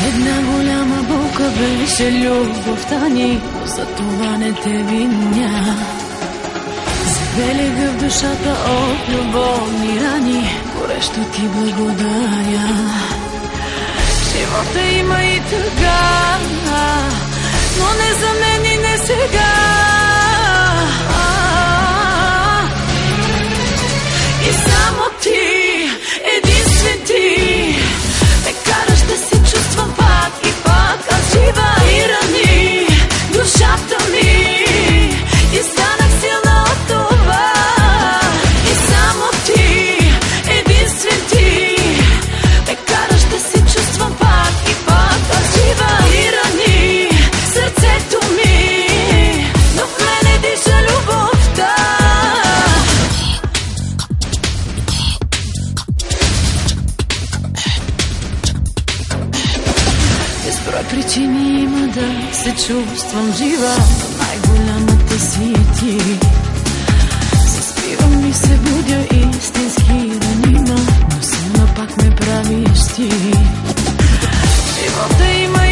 Една голяма болка беше любовта ни, но за това не те виня. Забелега в душата от любовни рани, горещо ти благодаря. Живота има и тъга, но не за мен и не сега. И само ти, единствен ти, ме караш да се чувствам пак и пак аз жива. И рани душата ми и станах силна от това. И само ти, единствен ти, ме караш да се чувствам пак и пак аз жива. И рани сърцето ми, но в мене диша любовта. Безброй причини има да се чувствам жива, но най-голямата си ти. Заспивам и се будя, истински ранима, но силна пак ме правиш ти. Живота има